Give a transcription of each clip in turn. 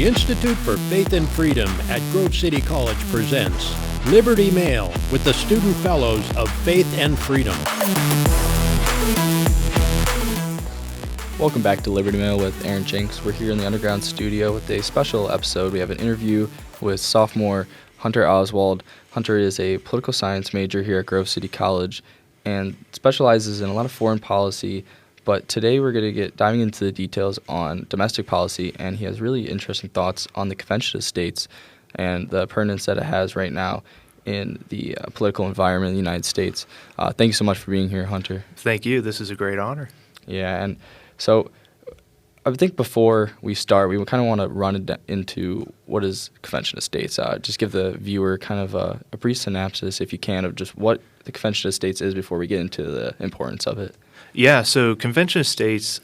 The Institute for Faith and Freedom at Grove City College presents Liberty Mail with the Student Fellows of Faith and Freedom. Welcome back to Liberty Mail with Aaron Jenks. We're here in the Underground studio with a special episode. We have an interview with sophomore Hunter Oswald. Hunter is a political science major here at Grove City College and specializes in a lot of foreign policy. But today we're going to get diving into the details on domestic policy, and he has really interesting thoughts on the Convention of States and the pertinence that it has right now in the political environment in the United States. Thank you so much for being here, Hunter. Thank you. This is a great honor. Yeah, and so I think before we start, we kind of want to run into what is Convention of States. Just give the viewer kind of a brief synopsis, if you can, of just what the Convention of States is before we get into the importance of it. Yeah, so Convention of States,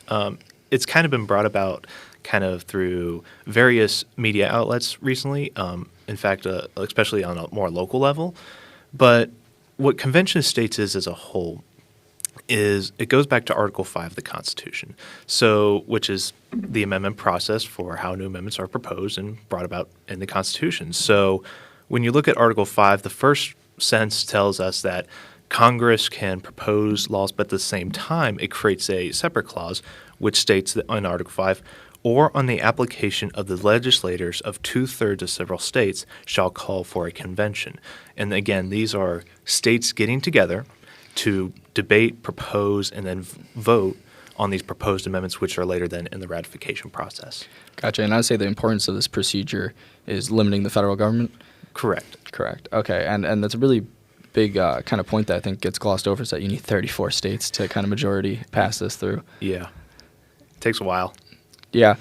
it's kind of been brought about kind of through various media outlets recently, in fact, especially on a more local level. But what Convention of States is as a whole is it goes back to Article 5 of the Constitution, so which is the amendment process for how new amendments are proposed and brought about in the Constitution. So when you look at Article 5, the first sentence tells us that Congress can propose laws, but at the same time, it creates a separate clause which states that in Article 5, or on the application of the legislatures of 2/3 of several states shall call for a convention. And again, these are states getting together to debate, propose, and then vote on these proposed amendments, which are later then in the ratification process. Gotcha. And I'd say the importance of this procedure is limiting the federal government? Correct. Okay. And that's a really big kind of point that I think gets glossed over, is that you need 34 states to kind of majority pass this through. Yeah. Takes a while. Yeah.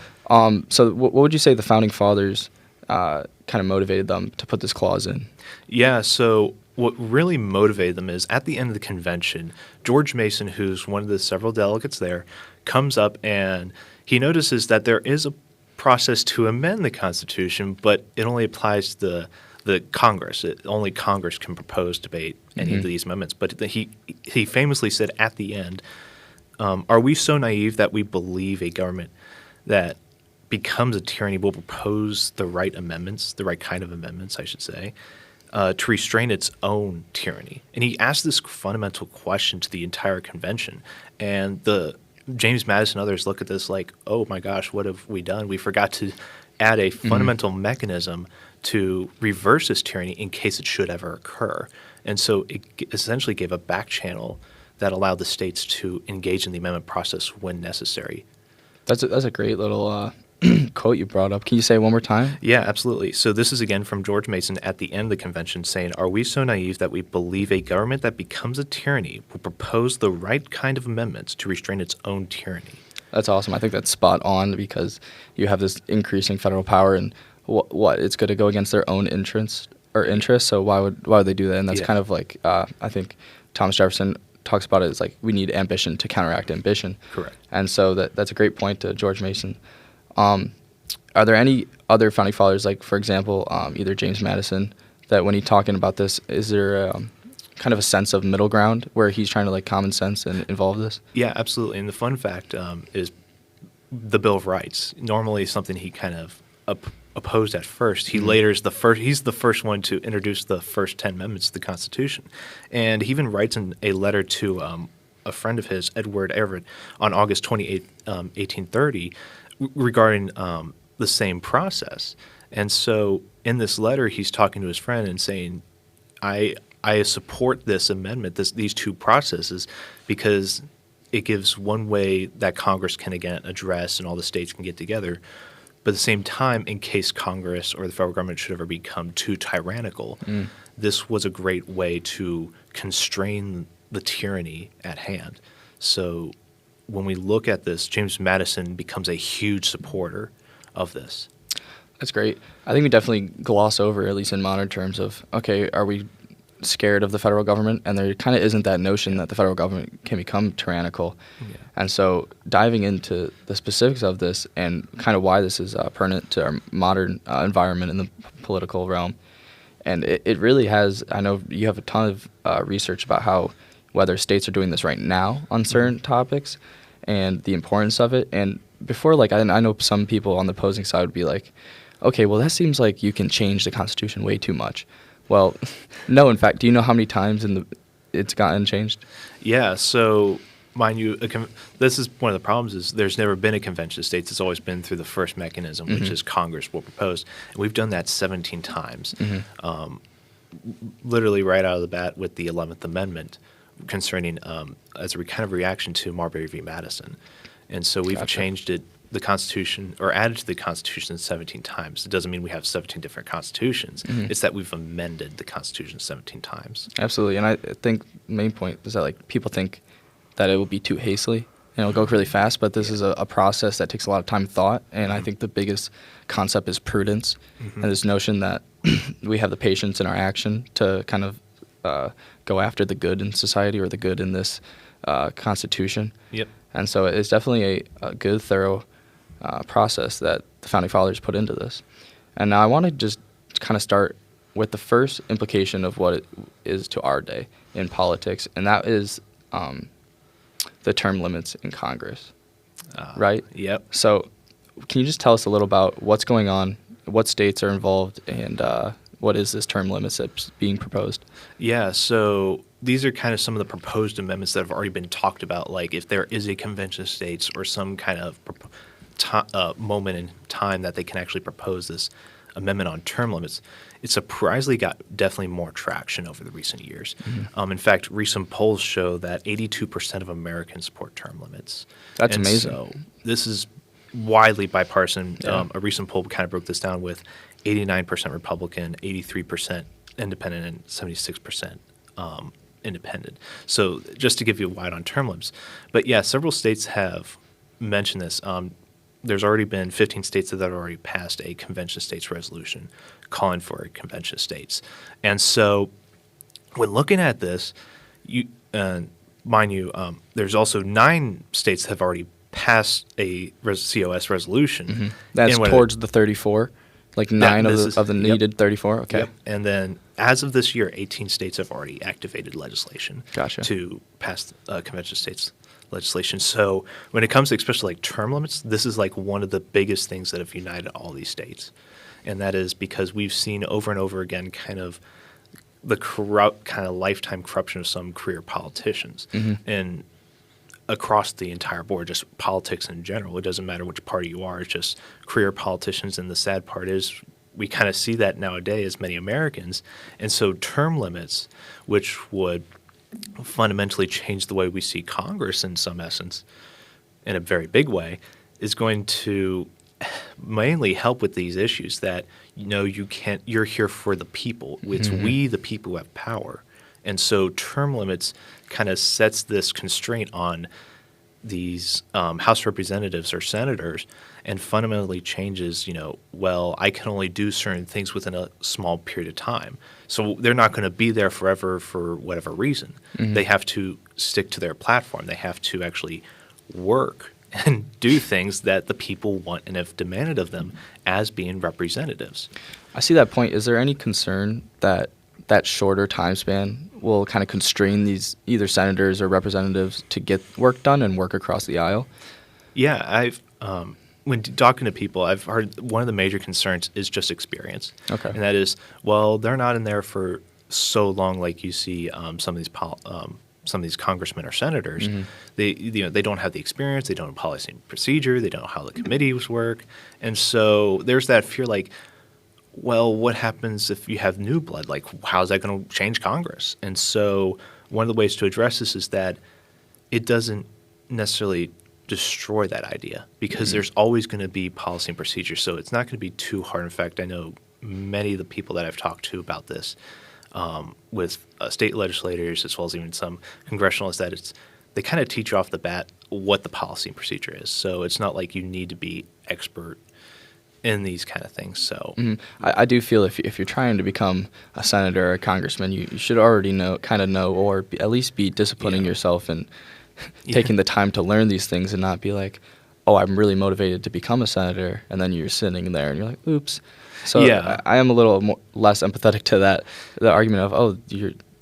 So what would you say the Founding Fathers kind of motivated them to put this clause in? Yeah, so what really motivated them is at the end of the convention, George Mason, who's one of the several delegates there, comes up and he notices that there is a process to amend the Constitution, but it only applies to the Congress. Only Congress can propose, debate any of these amendments. But he famously said at the end, are we so naive that we believe a government that becomes a tyranny will propose the right amendments, the right kind of amendments, I should say, to restrain its own tyranny? And he asked this fundamental question to the entire convention. And James Madison and others look at this like, oh my gosh, what have we done? We forgot to add a fundamental mechanism to reverse this tyranny in case it should ever occur. And so it essentially gave a back channel that allowed the states to engage in the amendment process when necessary. That's a great little quote you brought up. Can you say it one more time? Yeah, absolutely. So this is again from George Mason at the end of the convention saying, are we so naive that we believe a government that becomes a tyranny will propose the right kind of amendments to restrain its own tyranny? That's awesome. I think that's spot on, because you have this increasing federal power, and what it's going to go against their own interests. So why would they do that? And that's kind of like I think Thomas Jefferson talks about it as like we need ambition to counteract ambition. Correct. And so that's a great point to George Mason. Are there any other founding fathers, like for example either James Madison, that when he's talking about this, is there kind of a sense of middle ground where he's trying to like common sense and involve this? Yeah, absolutely. And the fun fact is the Bill of Rights. Normally something he kind of opposed at first. He later is he's the first one to introduce the first 10 amendments to the Constitution. And he even writes in a letter to a friend of his, Edward Everett, on August 28, 1830, regarding the same process. And so in this letter, he's talking to his friend and saying, I support this amendment, these two processes, because it gives one way that Congress can, again, address and all the states can get together. But at the same time, in case Congress or the federal government should ever become too tyrannical, this was a great way to constrain the tyranny at hand. So when we look at this, James Madison becomes a huge supporter of this. That's great. I think we definitely gloss over, at least in modern terms, of, okay, are we scared of the federal government? And there kind of isn't that notion that the federal government can become tyrannical. Yeah. And so diving into the specifics of this and kind of why this is pertinent to our modern environment in the political realm. And it really has, I know you have a ton of research about how whether states are doing this right now on certain topics and the importance of it. And before, like, I know some people on the opposing side would be like, okay, well, that seems like you can change the Constitution way too much. Well, no, in fact, do you know how many times it's gotten changed? Yeah, so mind you, this is one of the problems is there's never been a convention of states. It's always been through the first mechanism, which is Congress will propose. And we've done that 17 times, literally right out of the bat with the 11th Amendment concerning as a kind of reaction to Marbury v. Madison. And so we've changed the Constitution or added to the Constitution 17 times. It doesn't mean we have 17 different constitutions. It's that we've amended the Constitution 17 times. Absolutely. And I think the main point is that like people think that it will be too hastily and it'll go really fast, but this is a process that takes a lot of time and thought. And I think the biggest concept is prudence and this notion that we have the patience in our action to kind of go after the good in society or the good in this Constitution. Yep. And so it's definitely a good, thorough process that the Founding Fathers put into this. And now I want to just kind of start with the first implication of what it is to our day in politics, and that is the term limits in Congress, right? Yep. So can you just tell us a little about what's going on, what states are involved, and what is this term limits that's being proposed? Yeah, so these are kind of some of the proposed amendments that have already been talked about, like if there is a convention of states or some kind of moment in time that they can actually propose this amendment on term limits, it surprisingly got definitely more traction over the recent years. In fact, recent polls show that 82% of Americans support term limits. That's amazing. So this is widely bipartisan. A recent poll kind of broke this down with 89% Republican, 83% independent, and 76% independent. So just to give you a wide on term limits. But yeah, several states have mentioned this. There's already been 15 states that have already passed a convention of states resolution calling for a convention of states. And so when looking at this, mind you, there's also 9 states that have already passed a COS resolution. That's towards the 34? Like 9 of the needed 34? Okay. Yep. And then as of this year, 18 states have already activated legislation to pass convention of states legislation. So when it comes to especially like term limits, this is like one of the biggest things that have united all these states. And that is because we've seen over and over again kind of the corrupt kind of lifetime corruption of some career politicians. And across the entire board, just politics in general. It doesn't matter which party you are. It's just career politicians. And the sad part is we kind of see that nowadays as many Americans. And so term limits, which would fundamentally change the way we see Congress in some essence, in a very big way, is going to mainly help with these issues that, you're here for the people. It's we, the people, who have power. And so term limits kind of sets this constraint on these House representatives or senators and fundamentally changes, I can only do certain things within a small period of time. So they're not going to be there forever for whatever reason. They have to stick to their platform. They have to actually work and do things that the people want and have demanded of them as being representatives. I see that point. Is there any concern that that shorter time span will kind of constrain these either senators or representatives to get work done and work across the aisle? Yeah, I've when talking to people, I've heard one of the major concerns is just experience. Okay. And that is, well, they're not in there for so long like you see some of these congressmen or senators. They don't have the experience, they don't have policy and procedure, they don't know how the committees work. And so there's that fear like, well, what happens if you have new blood? Like, how is that going to change Congress? And so one of the ways to address this is that it doesn't necessarily destroy that idea because there's always going to be policy and procedure. So it's not going to be too hard. In fact, I know many of the people that I've talked to about this with state legislators as well as even some congressionals that they kind of teach you off the bat what the policy and procedure is. So it's not like you need to be expert in these kind of things. So I do feel if you're trying to become a senator or a congressman, you should already know, or at least be disciplining yourself and taking the time to learn these things and not be like, oh, I'm really motivated to become a senator, and then you're sitting there and you're like, oops. So I am a little less empathetic to the argument of,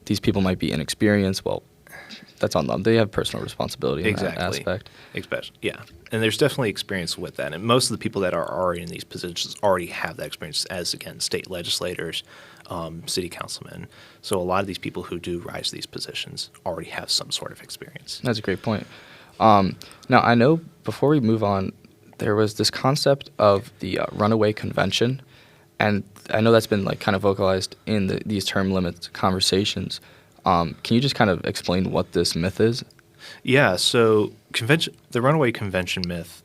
these people might be inexperienced. Well, that's on them. They have personal responsibility in Exactly. that aspect. Yeah. And there's definitely experience with that. And most of the people that are already in these positions already have that experience as, again, state legislators, city councilmen. So a lot of these people who do rise to these positions already have some sort of experience. That's a great point. Now, I know before we move on, there was this concept of the runaway convention, and I know that's been like kind of vocalized in these term limits conversations. Can you just kind of explain what this myth is? Yeah, so the runaway convention myth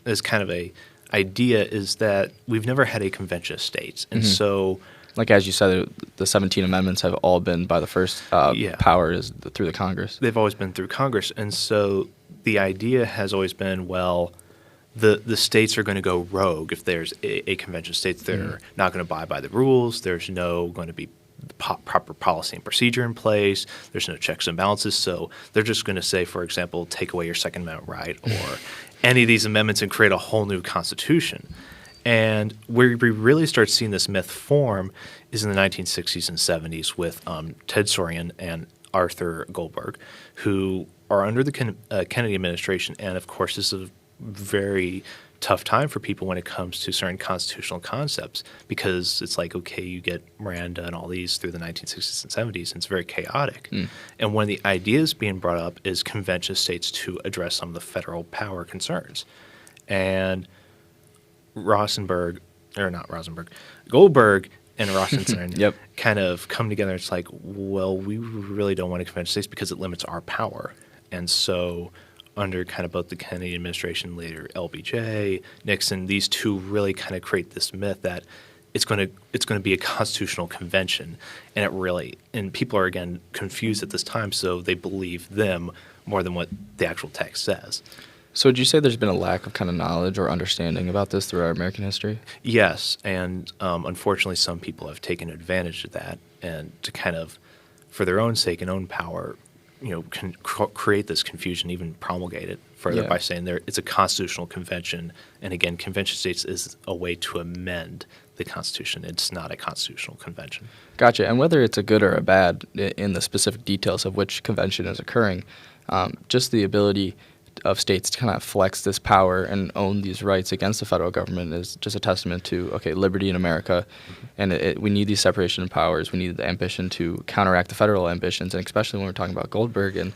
is kind of a idea is that we've never had a convention of states, and so like as you said, the 17 amendments have all been by the first power is through the Congress. They've always been through Congress, and so the idea has always been, well, the states are going to go rogue if there's a convention of states. They're not going to abide by the rules. There's no going to be proper policy and procedure in place. There's no checks and balances. So they're just going to say, for example, take away your Second Amendment right or any of these amendments and create a whole new constitution. And where we really start seeing this myth form is in the 1960s and 70s with Ted Sorin and Arthur Goldberg, who are under the Kennedy administration. And, of course, this is a very tough time for people when it comes to certain constitutional concepts because it's like, okay, you get Miranda and all these through the 1960s and 70s, and it's very chaotic. And one of the ideas being brought up is convention of states to address some of the federal power concerns. And Goldberg and Rosenthal kind of come together. It's like, well, we really don't want a convention of states because it limits our power. And so under kind of both the Kennedy administration, later LBJ, Nixon, these two really kind of create this myth that it's going to be a constitutional convention, and people are again confused at this time, so they believe them more than what the actual text says. So would you say there's been a lack of kind of knowledge or understanding about this through our American history? Yes, and unfortunately, some people have taken advantage of that, and to kind of, for their own sake and own power, can create this confusion, even promulgate it further by saying it's a constitutional convention. And again, convention of states is a way to amend the Constitution. It's not a constitutional convention. Gotcha. And whether it's a good or a bad in the specific details of which convention is occurring, just the ability of states to kind of flex this power and own these rights against the federal government is just a testament to, liberty in America. And we need these separation of powers. We need the ambition to counteract the federal ambitions, and especially when we're talking about Goldberg and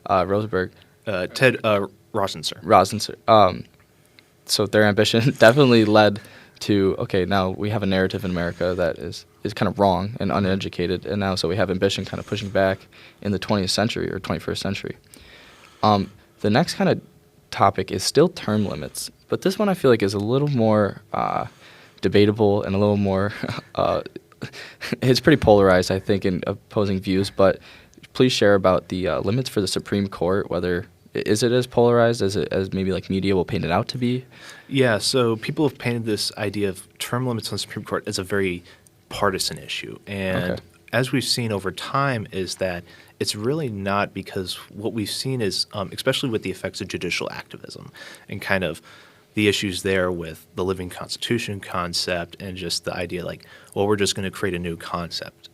Rosenberg. Ted Rosenthal. So their ambition definitely led to, now we have a narrative in America that is kind of wrong and uneducated, and now so we have ambition kind of pushing back in the 20th century or 21st century. The next kind of topic is still term limits, but this one I feel like is a little more debatable and a little more it's pretty polarized, I think, in opposing views, but please share about the limits for the Supreme Court, whether is it as polarized as maybe like media will paint it out to be? Yeah, so people have painted this idea of term limits on the Supreme Court as a very partisan issue. And as we've seen over time is that it's really not, because what we've seen is, especially with the effects of judicial activism and kind of the issues there with the living constitution concept and just the idea like, well, we're just going to create a new concept,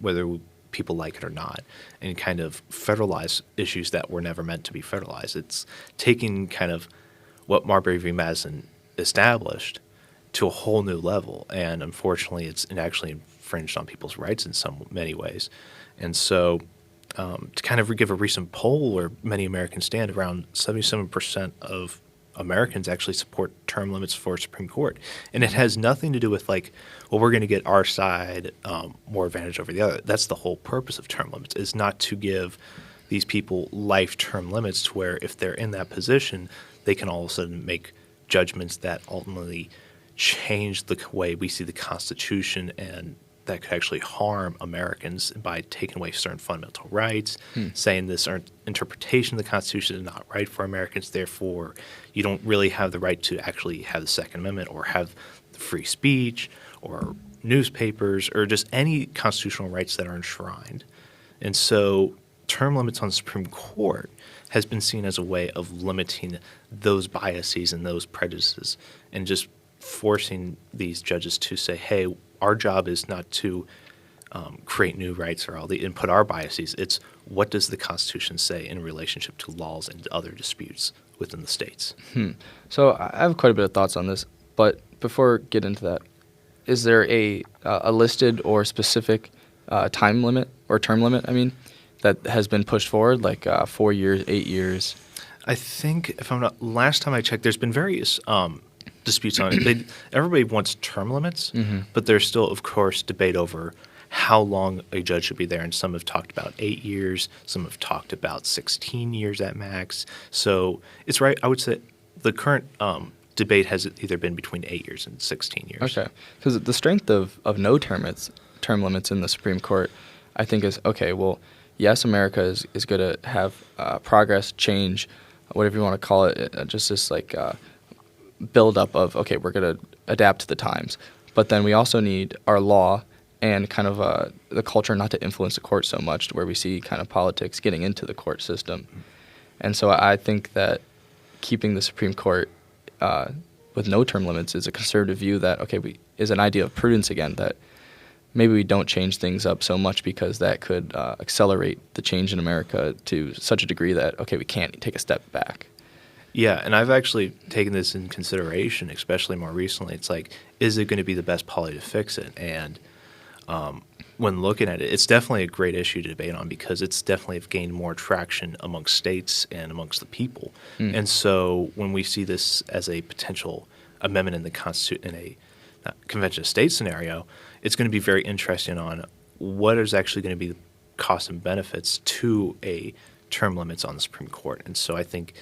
whether people like it or not, and kind of federalize issues that were never meant to be federalized. It's taking kind of what Marbury v. Madison established to a whole new level, and unfortunately it actually infringed on people's rights in many ways. And so to kind of give a recent poll where many Americans stand, around 77% of Americans actually support term limits for Supreme Court. And it has nothing to do with like, well, we're going to get our side more advantage over the other. That's the whole purpose of term limits, is not to give these people life term limits to where if they're in that position, they can all of a sudden make judgments that ultimately change the way we see the Constitution, and that could actually harm Americans by taking away certain fundamental rights, saying this interpretation of the Constitution is not right for Americans, therefore you don't really have the right to actually have the Second Amendment or have free speech or newspapers or just any constitutional rights that are enshrined. And so term limits on the Supreme Court has been seen as a way of limiting those biases and those prejudices and just forcing these judges to say, hey, our job is not to create new rights or and put our biases. It's what does the Constitution say in relationship to laws and other disputes within the states. So I have quite a bit of thoughts on this, but before we get into that, is there a listed or specific time limit or term limit, that has been pushed forward, like 4 years, 8 years? I think, if I'm not, last time I checked, there's been various disputes on it. Everybody wants term limits, but there's still, of course, debate over how long a judge should be there. And some have talked about 8 years. Some have talked about 16 years at max. So it's right. I would say the current debate has either been between 8 years and 16 years. Okay. Because the strength of no term limits in the Supreme Court, I think, is, okay, well, yes, America is going to have progress, change, whatever you want to call it, just this build-up of, okay, we're going to adapt to the times. But then we also need our law and kind of the culture not to influence the court so much, to where we see kind of politics getting into the court system. And so I think that keeping the Supreme Court with no term limits is a conservative view that, okay, is an idea of prudence again, that maybe we don't change things up so much, because that could accelerate the change in America to such a degree that, okay, we can't take a step back. Yeah, and I've actually taken this in consideration, especially more recently. It's like, is it going to be the best policy to fix it? And when looking at it, it's definitely a great issue to debate on, because it's definitely gained more traction amongst states and amongst the people. And so when we see this as a potential amendment in the Constitution, in a Convention of States scenario, it's going to be very interesting on what is actually going to be the costs and benefits to a term limits on the Supreme Court. And so I think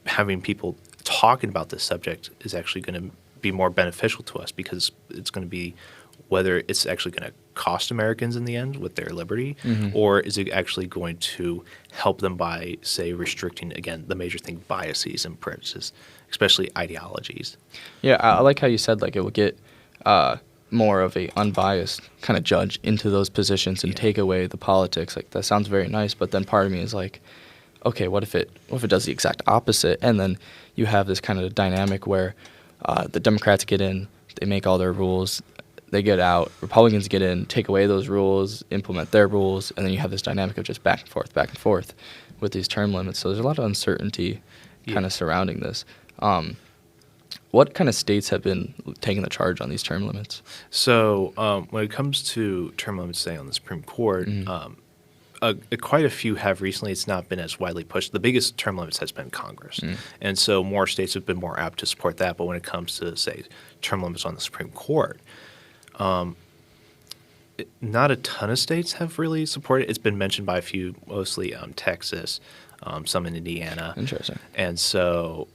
having people talking about this subject is actually going to be more beneficial to us, because it's going to be whether it's actually going to cost Americans in the end with their liberty, or is it actually going to help them by, say, restricting, again, the major thing, biases and prejudices, especially ideologies. Yeah, I like how you said, like, it will get more of a unbiased kind of judge into those positions and take away the politics. Like, that sounds very nice, but then part of me is like, okay, what if it does the exact opposite? And then you have this kind of dynamic where the Democrats get in, they make all their rules, they get out, Republicans get in, take away those rules, implement their rules, and then you have this dynamic of just back and forth with these term limits. So there's a lot of uncertainty kind of surrounding this. What kind of states have been taking the charge on these term limits? So when it comes to term limits, say, on the Supreme Court, quite a few have recently. It's not been as widely pushed. The biggest term limits has been Congress. And so more states have been more apt to support that. But when it comes to, say, term limits on the Supreme Court, not a ton of states have really supported it. It's been mentioned by a few, mostly Texas, some in Indiana. Interesting. And so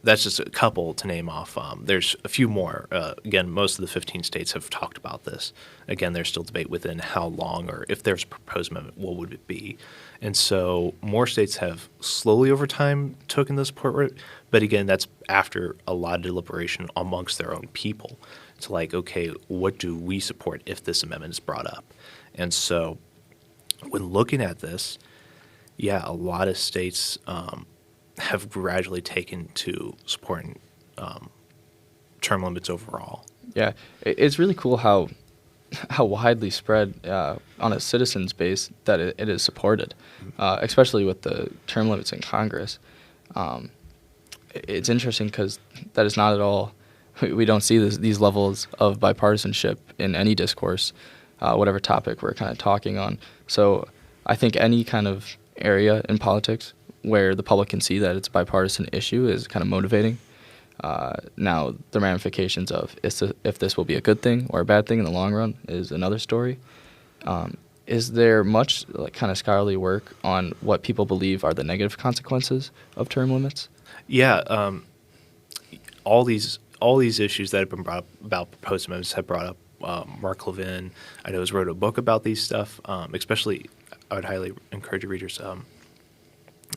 that's just a couple to name off. There's a few more. Again, most of the 15 states have talked about this. Again, there's still debate within how long, or if there's a proposed amendment, what would it be? And so more states have slowly over time taken the support rate. But again, that's after a lot of deliberation amongst their own people. It's like, okay, what do we support if this amendment is brought up? And so when looking at this, yeah, a lot of states have gradually taken to supporting term limits overall. Yeah, it's really cool how widely spread on a citizens base that it is supported, especially with the term limits in Congress. It's interesting because that is not at all. We don't see these levels of bipartisanship in any discourse, whatever topic we're kind of talking on. So I think any kind of area in politics where the public can see that it's a bipartisan issue is kind of motivating. Now, the ramifications of if this will be a good thing or a bad thing in the long run is another story. Is there much kind of scholarly work on what people believe are the negative consequences of term limits? Yeah, all these issues that have been brought up about proposed amendments have brought up. Mark Levin, I know, has wrote a book about these stuff. Especially, I would highly encourage your readers.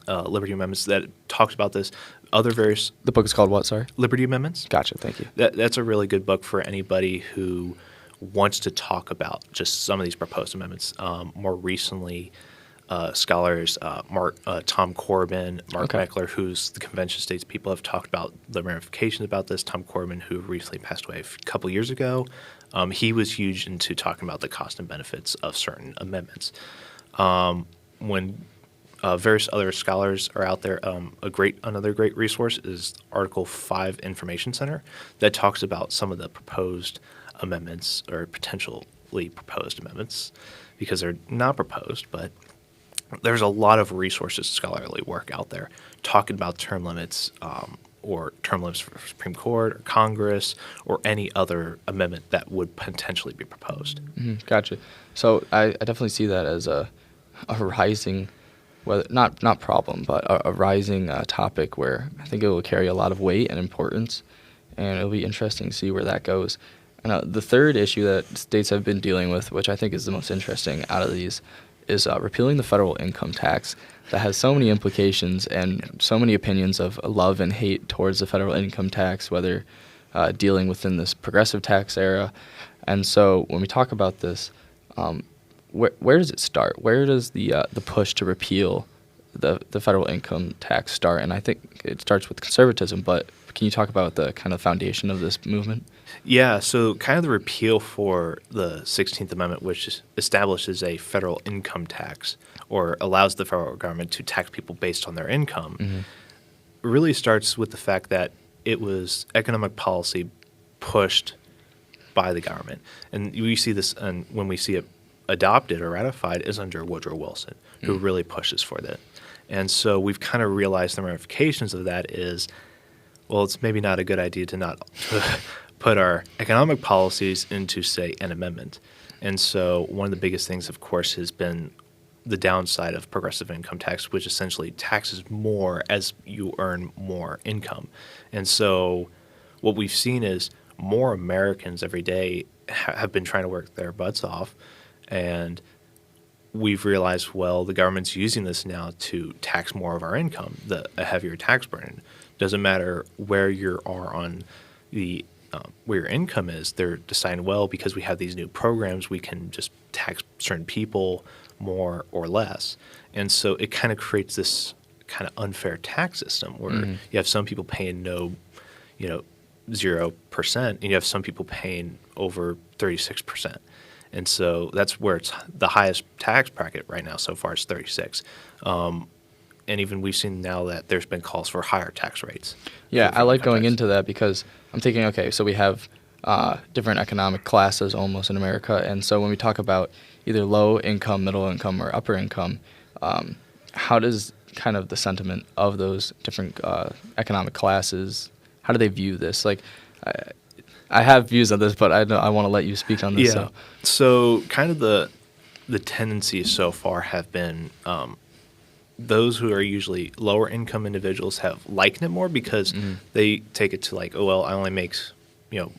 Liberty Amendments that talks about this. Other various. The book is called what? Sorry. Liberty Amendments. Gotcha. Thank you. That's a really good book for anybody who wants to talk about just some of these proposed amendments. More recently, scholars, Tom Corbin, Mark Okay. Meckler, who's the convention states people have talked about the ramifications about this. Tom Corbin, who recently passed away a couple years ago, he was huge into talking about the cost and benefits of certain amendments. When various other scholars are out there, another great resource is Article 5 Information Center that talks about some of the proposed amendments or potentially proposed amendments, because they're not proposed, but there's a lot of resources, scholarly work out there talking about term limits, or term limits for Supreme Court or Congress or any other amendment that would potentially be proposed. Gotcha. So I definitely see that as a rising, whether not problem, but a rising topic where I think it will carry a lot of weight and importance, and it'll be interesting to see where that goes. And the third issue that states have been dealing with, which I think is the most interesting out of these, is repealing the federal income tax that has so many implications and so many opinions of love and hate towards the federal income tax, whether dealing within this progressive tax era. And so when we talk about this, where does it start? Where does the push to repeal the federal income tax start? And I think it starts with conservatism, but can you talk about the kind of foundation of this movement? Yeah, so kind of the repeal for the 16th Amendment, which establishes a federal income tax or allows the federal government to tax people based on their income, really starts with the fact that it was economic policy pushed by the government. And we see this, and when we see it adopted or ratified, is under Woodrow Wilson, who really pushes for that. And so we've kind of realized the ramifications of that is, well, it's maybe not a good idea to not put our economic policies into, say, an amendment. And so one of the biggest things, of course, has been the downside of progressive income tax, which essentially taxes more as you earn more income. And so what we've seen is more Americans every day have been trying to work their butts off, and we've realized, well, the government's using this now to tax more of our income, a heavier tax burden. Doesn't matter where you are on the where your income is, they're deciding, well, because we have these new programs, we can just tax certain people more or less. And so it kind of creates this kind of unfair tax system where you have some people paying 0%, and you have some people paying over 36%. And so that's where it's the highest tax bracket right now so far is 36. And even we've seen now that there's been calls for higher tax rates. Yeah, I like going into that because I'm thinking, okay, so we have different economic classes almost in America. And so when we talk about either low income, middle income, or upper income, how does kind of the sentiment of those different economic classes, how do they view this? Like, I have views on this, but I want to let you speak on this. Yeah. So kind of the tendencies so far have been those who are usually lower income individuals have likened it more because they take it to like, oh, well, I only make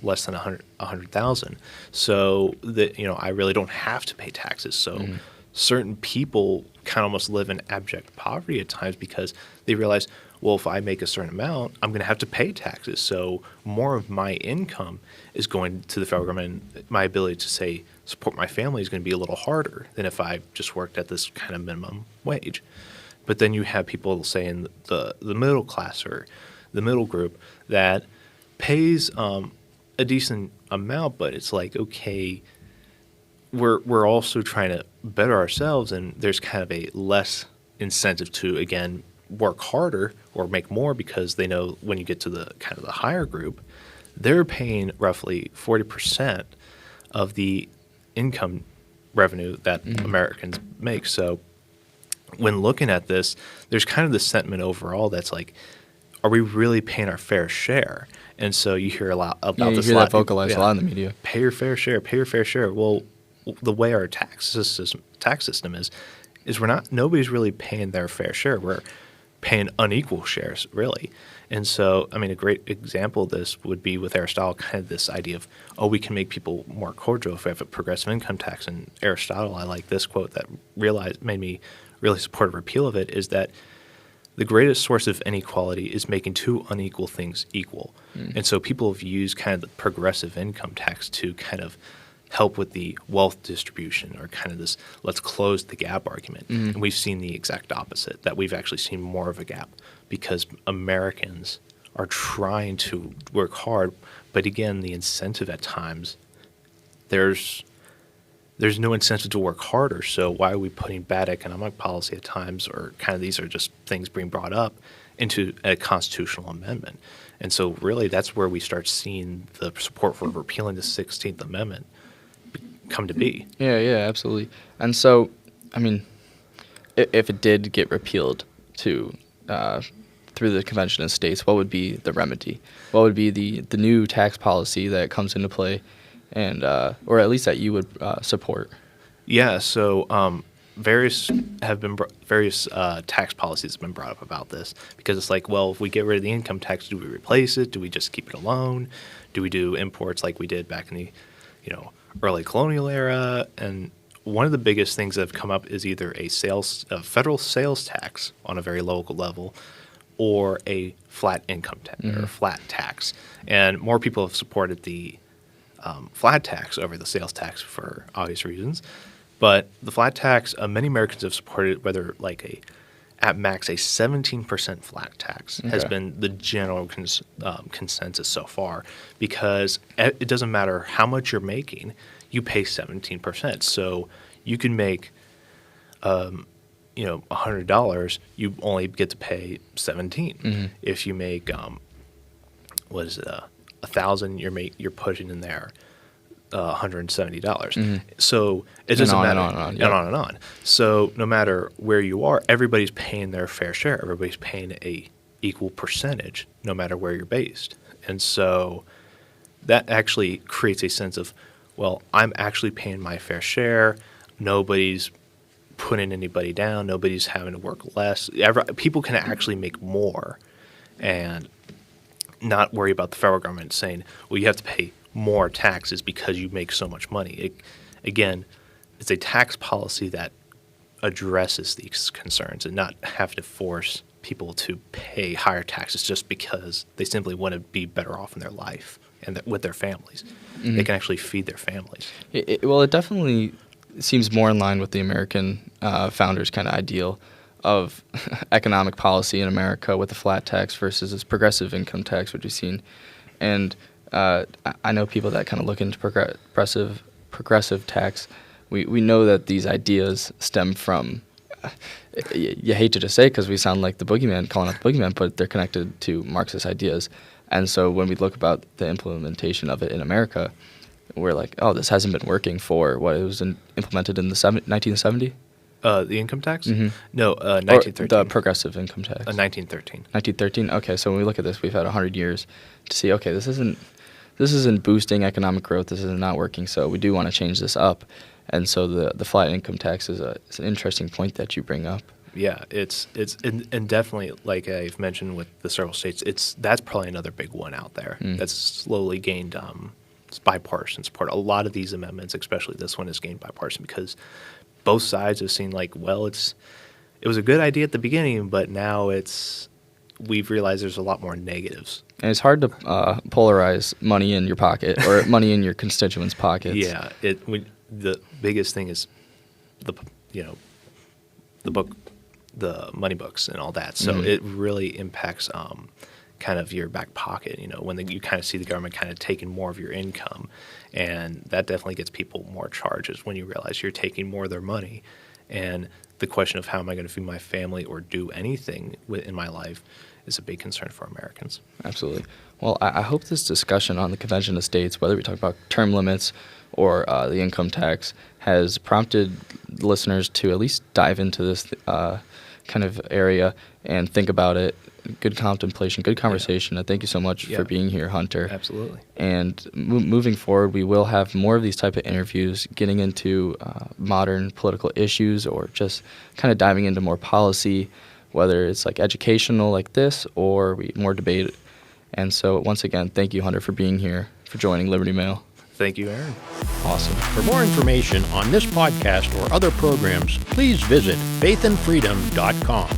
less than 100,000, so that I really don't have to pay taxes. So certain people kind of almost live in abject poverty at times because they realize, well, if I make a certain amount, I'm going to have to pay taxes. So more of my income is going to the federal government. My ability to, say, support my family is going to be a little harder than if I just worked at this kind of minimum wage. But then you have people, say, in the middle class or the middle group that pays a decent amount, but it's like, okay, we're also trying to better ourselves, and there's kind of a less incentive to, again, work harder or make more because they know when you get to the kind of the higher group, they're paying roughly 40% of the income revenue that Americans make. So when looking at this, there's kind of this sentiment overall that's like, are we really paying our fair share? And so you hear a lot about this. You hear that vocalized a lot in the media. Pay your fair share. Pay your fair share. Well, the way our tax system is nobody's really paying their fair share. We're paying unequal shares, really. And so, I mean, a great example of this would be with Aristotle, kind of this idea of, oh, we can make people more cordial if we have a progressive income tax. And Aristotle, I like this quote that made me really support a repeal of it, is that the greatest source of inequality is making two unequal things equal. And so people have used kind of the progressive income tax to kind of help with the wealth distribution or kind of this let's close the gap argument. And we've seen the exact opposite, that we've actually seen more of a gap because Americans are trying to work hard. But again, the incentive at times, there's no incentive to work harder. So why are we putting bad economic policy at times, or kind of these are just things being brought up, into a constitutional amendment? And so really that's where we start seeing the support for repealing the 16th Amendment come to be. Yeah, absolutely. And so, I mean, if it did get repealed through the Convention of States, what would be the remedy? What would be the new tax policy that comes into play, and or at least that you would support? Yeah, so various tax policies have been brought up about this, because it's like, well, if we get rid of the income tax, do we replace it? Do we just keep it alone? Do we do imports like we did back in the early colonial era? And one of the biggest things that have come up is either a federal sales tax on a very local level, or a flat income tax or flat tax. And more people have supported the flat tax over the sales tax for obvious reasons. But the flat tax, many Americans have supported, whether like at max a 17% flat tax has been the general consensus so far, because it doesn't matter how much you're making, you pay 17%. So you can make $100, you only get to pay $17. If you make $1,000, you're pushing in there $170. So it doesn't matter, and on and on. So no matter where you are, everybody's paying their fair share. Everybody's paying a equal percentage, no matter where you're based. And so that actually creates a sense of, well, I'm actually paying my fair share. Nobody's putting anybody down. Nobody's having to work less. People can actually make more and not worry about the federal government saying, well, you have to pay more taxes because you make so much money. Again, it's a tax policy that addresses these concerns and not have to force people to pay higher taxes just because they simply want to be better off in their life and with their families. They can actually feed their families. Well, it definitely seems more in line with the American founders' kind of ideal of economic policy in America, with a flat tax versus this progressive income tax, which we've seen. And I know people that kind of look into progressive tax. We know that these ideas stem from, you hate to just say it because we sound like the boogeyman, calling out the boogeyman, but they're connected to Marxist ideas. And so when we look about the implementation of it in America, we're like, oh, this hasn't been working for what it was implemented in the 1970? The income tax? No, 1913. Or the progressive income tax. 1913. 1913? Okay, so when we look at this, we've had 100 years to see, okay, this isn't boosting economic growth. This is not working, so we do want to change this up. And so the flat income tax is an interesting point that you bring up. Yeah, it's and definitely, like I've mentioned with the several states, that's probably another big one out there that's slowly gained bipartisan support. A lot of these amendments, especially this one, has gained bipartisan because both sides have seen like, well, it was a good idea at the beginning, but now we've realized there's a lot more negatives. And it's hard to polarize money in your pocket or money in your constituents' pockets. Yeah, the biggest thing is the money books and all that. So it really impacts kind of your back pocket, when you kind of see the government kind of taking more of your income. And that definitely gets people more charges when you realize you're taking more of their money. And the question of how am I going to feed my family or do anything in my life is a big concern for Americans. Absolutely. Well, I hope this discussion on the Convention of States, whether we talk about term limits or the income tax, has prompted listeners to at least dive into this kind of area and think about it. Good contemplation, good conversation. And thank you so much for being here, Hunter. Absolutely. And moving forward, we will have more of these type of interviews, getting into modern political issues or just kind of diving into more policy, whether it's like educational like this or more debate. And so once again, thank you, Hunter, for being here, for joining Liberty Mail. Thank you, Aaron. Awesome. For more information on this podcast or other programs, please visit faithandfreedom.com.